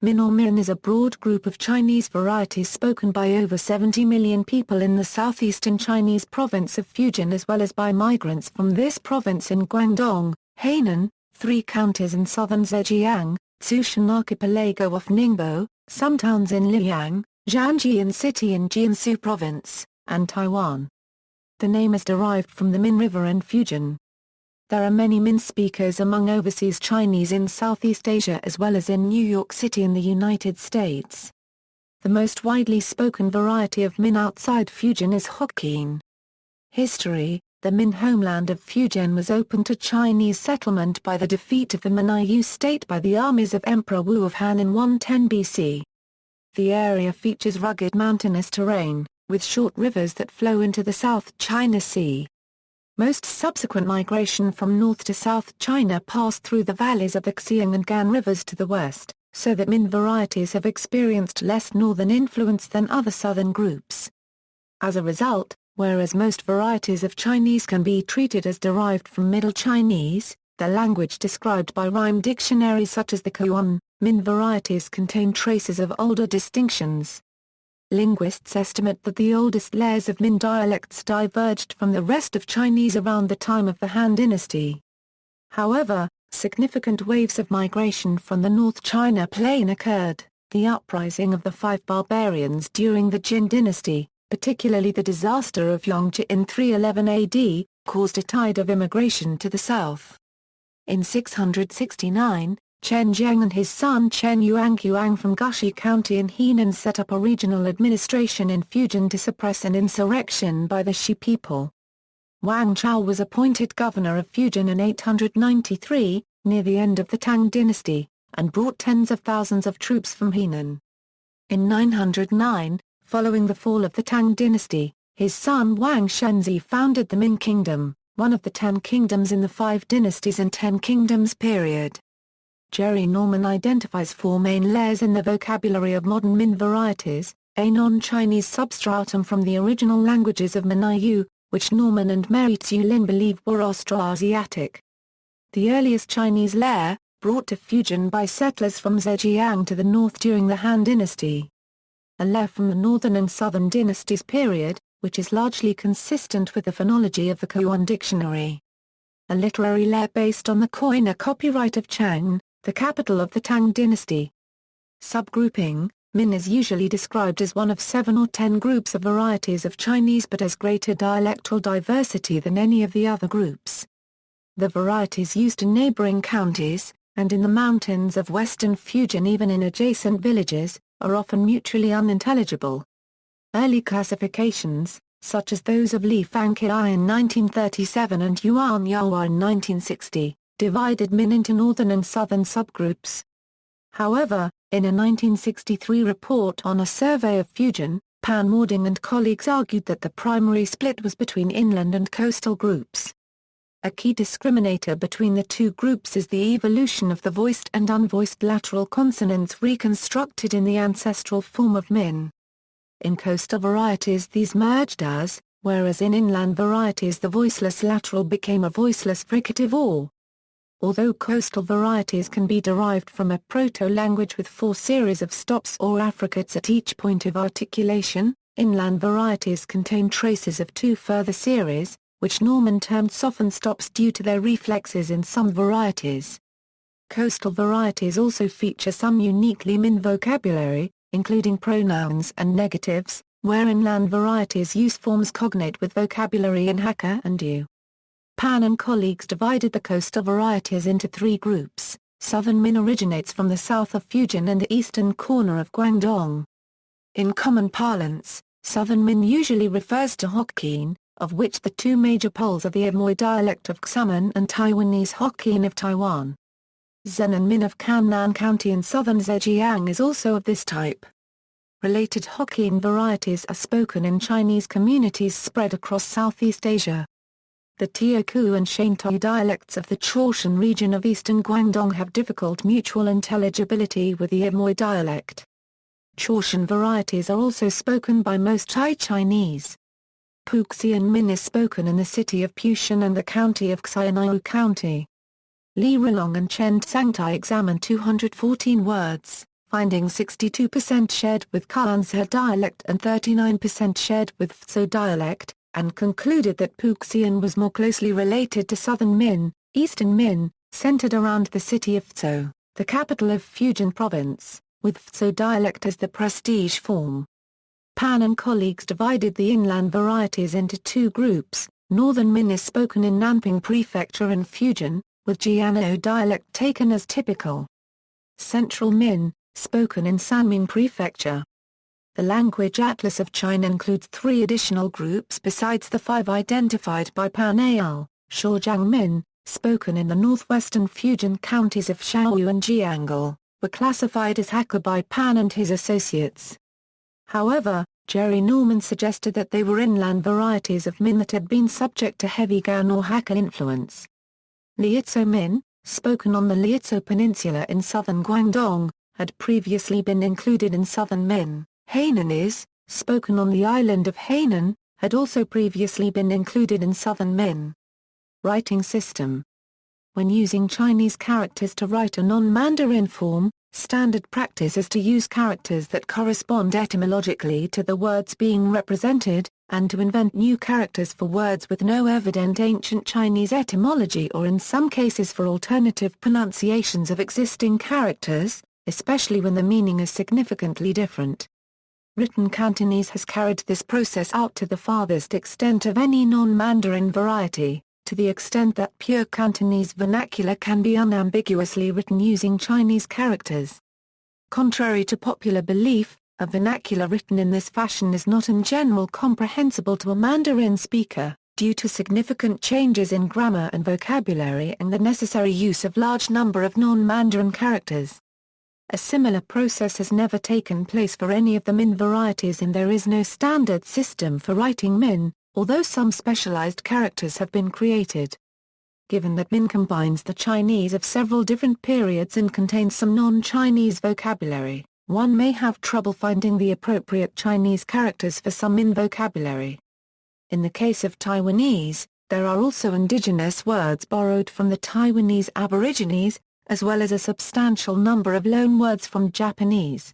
Miin or Miin is a broad group of Chinese varieties spoken by over 70 million people in the southeastern Chinese province of Fujian as well as by migrants from this province in Guangdong, Hainan, 3 counties in southern Zhejiang, Zhoushan archipelago off Ningbo, some towns in Liyang, Jiangyin City in Jiangsu province, and Taiwan. The name is derived from the Miin River and Fujian. There are many Miin speakers among overseas Chinese in Southeast Asia as well as in New York City in the United States. The most widely spoken variety of Miin outside Fujian is Hokkien. History: the Miin homeland of Fujian was opened to Chinese settlement by the defeat of the Mian state by the armies of Emperor Wu of Han in 110 BC. The area features rugged mountainous terrain, with short rivers that flow into the South China Sea. Most subsequent migration from North to South China passed through the valleys of the Xiang and Gan rivers to the west, so that Miin varieties have experienced less northern influence than other southern groups. As a result, whereas most varieties of Chinese can be treated as derived from Middle Chinese, the language described by rhyme dictionaries such as the Kuan, Miin varieties contain traces of older distinctions. Linguists estimate that the oldest layers of Miin dialects diverged from the rest of Chinese around the time of the Han Dynasty. However, significant waves of migration from the North China Plain occurred. The uprising of the 5 barbarians during the Jin Dynasty, particularly the disaster of Yangtze in 311 AD, caused a tide of immigration to the south. In 669, Chen Jiang and his son Chen Yuanqiang from Gushi County in Hainan set up a regional administration in Fujian to suppress an insurrection by the Shi people. Wang Chao was appointed governor of Fujian in 893, near the end of the Tang dynasty, and brought tens of thousands of troops from Hainan. In 909, following the fall of the Tang dynasty, his son Wang Shenzhi founded the Miin Kingdom, one of the 10 kingdoms in the 5 dynasties and 10 kingdoms period. Jerry Norman identifies 4 main layers in the vocabulary of modern Miin varieties: a non-Chinese substratum from the original languages of Mian, which Norman and Mary Tulin believe were Austroasiatic. The earliest Chinese layer, brought to Fujian by settlers from Zhejiang to the north during the Han Dynasty. A layer from the northern and southern dynasties period, which is largely consistent with the phonology of the Kuan dictionary. A literary layer based on the Koine copyright of Chang, the capital of the Tang dynasty. Subgrouping: Miin is usually described as one of 7 or 10 groups of varieties of Chinese but has greater dialectal diversity than any of the other groups. The varieties used in neighboring counties, and in the mountains of western Fujian even in adjacent villages, are often mutually unintelligible. Early classifications, such as those of Li Fangqiao in 1937 and Yuan Yaohua in 1960, divided Miin into northern and southern subgroups. However, in a 1963 report on a survey of Fujian, Pan Mording and colleagues argued that the primary split was between inland and coastal groups. A key discriminator between the two groups is the evolution of the voiced and unvoiced lateral consonants reconstructed in the ancestral form of Miin. In coastal varieties these merged as, whereas in inland varieties the voiceless lateral became a voiceless fricative or. Although coastal varieties can be derived from a proto-language with 4 series of stops or affricates at each point of articulation, inland varieties contain traces of 2 further series, which Norman termed softened stops due to their reflexes in some varieties. Coastal varieties also feature some uniquely Miin vocabulary, including pronouns and negatives, where inland varieties use forms cognate with vocabulary in Hakka and U. Pan and colleagues divided the coastal varieties into 3 groups. Southern Miin originates from the south of Fujian and the eastern corner of Guangdong. In common parlance, Southern Miin usually refers to Hokkien, of which the 2 major poles are the Amoy dialect of Xiamen and Taiwanese Hokkien of Taiwan. Zhenan Miin of Cannan County in southern Zhejiang is also of this type. Related Hokkien varieties are spoken in Chinese communities spread across Southeast Asia. The Teoku and Shantou dialects of the Zhoushan region of eastern Guangdong have difficult mutual intelligibility with the Amoy dialect. Zhoushan varieties are also spoken by most Thai Chinese. Puxian Miin is spoken in the city of Puxian and the county of Xianyu County. Li Rilong and Chen Tsangtai examined 214 words, finding 62% shared with Kansa dialect and 39% shared with Fuzhou dialect, and concluded that Fujian was more closely related to southern Miin, eastern Miin, centered around the city of Fuzhou, the capital of Fujian province, with Fuzhou dialect as the prestige form. Pan and colleagues divided the inland varieties into two groups. Northern Miin is spoken in Nanping Prefecture and Fujian, with Jiangsu dialect taken as typical. Central Miin, spoken in Sanmin Prefecture. The Language Atlas of China includes 3 additional groups besides the 5 identified by Pan al. Zhejiang Miin, spoken in the northwestern Fujian counties of Shaoyu and Jiangsu, were classified as Hakka by Pan and his associates. However, Jerry Norman suggested that they were inland varieties of Miin that had been subject to heavy Gan or Hakka influence. Liuzhou Miin, spoken on the Liuzhou Peninsula in southern Guangdong, had previously been included in southern Miin. Hainanese, spoken on the island of Hainan, had also previously been included in southern Miin. Writing system. When using Chinese characters to write a non-Mandarin form, standard practice is to use characters that correspond etymologically to the words being represented, and to invent new characters for words with no evident ancient Chinese etymology or in some cases for alternative pronunciations of existing characters, especially when the meaning is significantly different. Written Cantonese has carried this process out to the farthest extent of any non-Mandarin variety, to the extent that pure Cantonese vernacular can be unambiguously written using Chinese characters. Contrary to popular belief, a vernacular written in this fashion is not in general comprehensible to a Mandarin speaker, due to significant changes in grammar and vocabulary and the necessary use of large number of non-Mandarin characters. A similar process has never taken place for any of the Miin varieties and there is no standard system for writing Miin, although some specialized characters have been created. Given that Miin combines the Chinese of several different periods and contains some non-Chinese vocabulary, one may have trouble finding the appropriate Chinese characters for some Miin vocabulary. In the case of Taiwanese, there are also indigenous words borrowed from the Taiwanese Aborigines, as well as a substantial number of loan words from Japanese.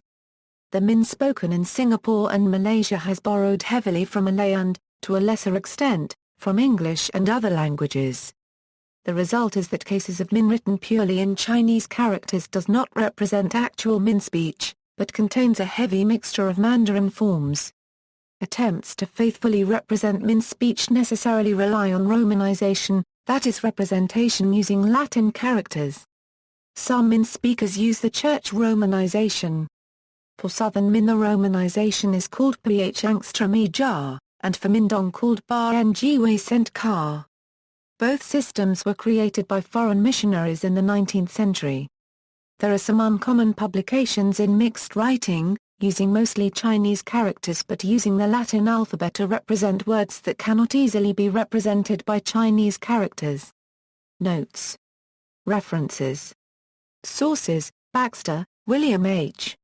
The Miin spoken in Singapore and Malaysia has borrowed heavily from Malay and, to a lesser extent, from English and other languages. The result is that cases of Miin written purely in Chinese characters does not represent actual Miin speech, but contains a heavy mixture of Mandarin forms. Attempts to faithfully represent Miin speech necessarily rely on romanization, that is representation using Latin characters. Some Miin speakers use the church romanization. For Southern Miin the romanization is called Ph angstrom e jar, and for Mindong called Bar Ngwe Sent Ka. Both systems were created by foreign missionaries in the 19th century. There are some uncommon publications in mixed writing, using mostly Chinese characters but using the Latin alphabet to represent words that cannot easily be represented by Chinese characters. Notes. References. Sources: Baxter, William H.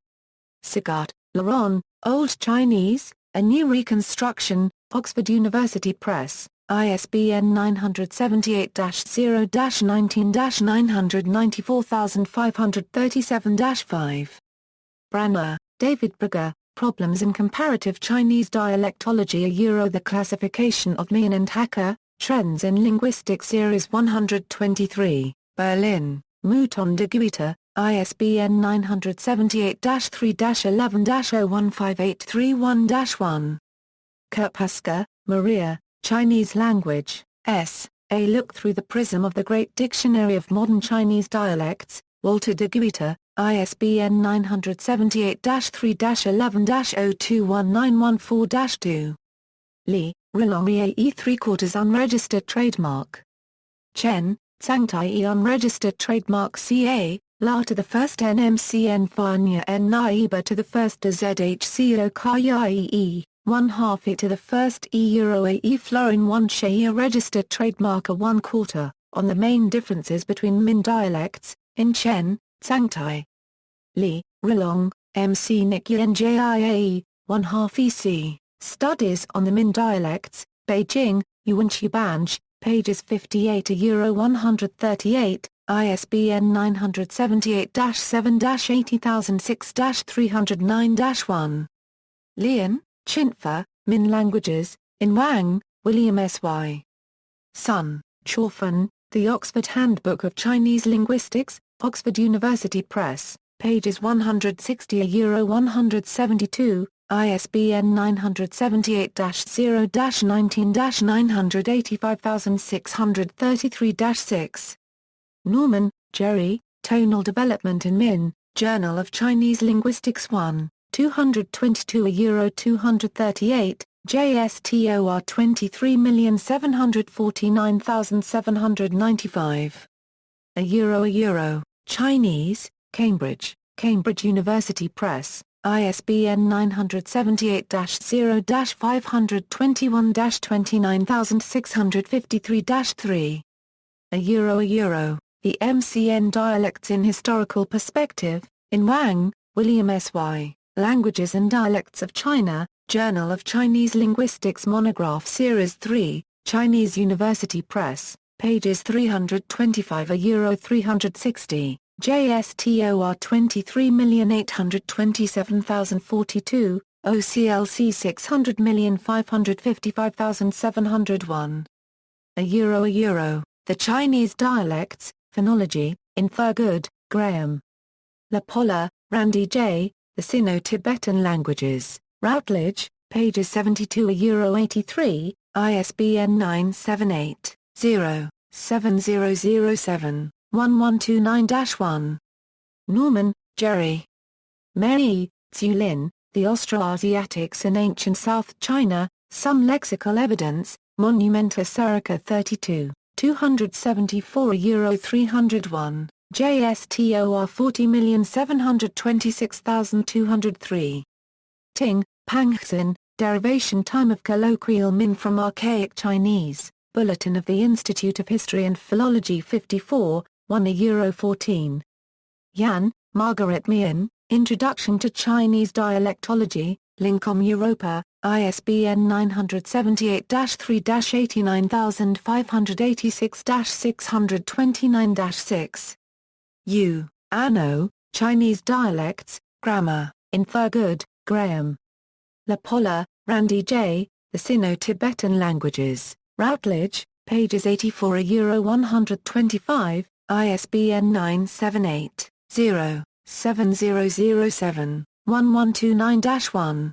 Sigart, Laurent, Old Chinese, A New Reconstruction, Oxford University Press, ISBN 978-0-19-994537-5. Branner, David Brugger, Problems in Comparative Chinese Dialectology The Classification of Miin and Hakka, Trends in Linguistics Series 123, Berlin. Mouton de Guita, ISBN 978-3-11-015831-1. Kirpaska, Maria, Chinese Language, S. A Look Through the Prism of the Great Dictionary of Modern Chinese Dialects, Walter de Guita, ISBN 978-3-11-021914-2. Li, Rilong E 3/4 unregistered trademark. Chen, Zhangtai unregistered trademark CA, La to the first NMCN Fanya Naiba to the first ZHCO Kaya EE, 1/2 E to the first E Euro AE Florin 1 Shea registered trademark A 1/4, on the main differences between Miin dialects, in Chen, Zhangtai. Li, Rilong, MC Nikyuan JIAE, 1/2 EC, Studies on the Miin Dialects, Beijing, Yuanqiubanj, pages 58 to Euro 138, ISBN 978-7-80006-309-1. Liyang, Chintha, Miin Languages, in Wang, William S. Y. Sun, Chorfen, The Oxford Handbook of Chinese Linguistics, Oxford University Press, pages 160-172, ISBN 978-0-19-985633-6. Norman, Jerry, Tonal Development in Miin, Journal of Chinese Linguistics 1, 222 JSTOR 23,749,795. A Chinese, Cambridge, Cambridge University Press, ISBN 978-0-521-29653-3. A The MCN Dialects in Historical Perspective, in Wang, William S. Y., Languages and Dialects of China, Journal of Chinese Linguistics Monograph Series 3, Chinese University Press, pages 325 360, JSTOR 23,827,042, OCLC 600,555,701. A The Chinese Dialects, Phonology, in Thurgood, Graham. La Polla, Randy J., The Sino-Tibetan Languages, Routledge, pages 72-83, ISBN 978-0-7007-1129-1. Norman, Jerry. Mei, Zhulin, The Austroasiatics in Ancient South China, Some Lexical Evidence, Monumenta Serica 32. 274-301, JSTOR 40,726,203. Ting, Pangxin, Derivation Time of Colloquial Miin from Archaic Chinese, Bulletin of the Institute of History and Philology 54, 1/14. Yan, Margaret Miin, Introduction to Chinese Dialectology, Lincom Europa, ISBN 978-3-89586-629-6. Yu, Anno, Chinese Dialects, Grammar, in Thurgood, Graham. La Polla, Randy J., The Sino-Tibetan Languages, Routledge, pages 84-125, ISBN 978-0-7007-1129-1.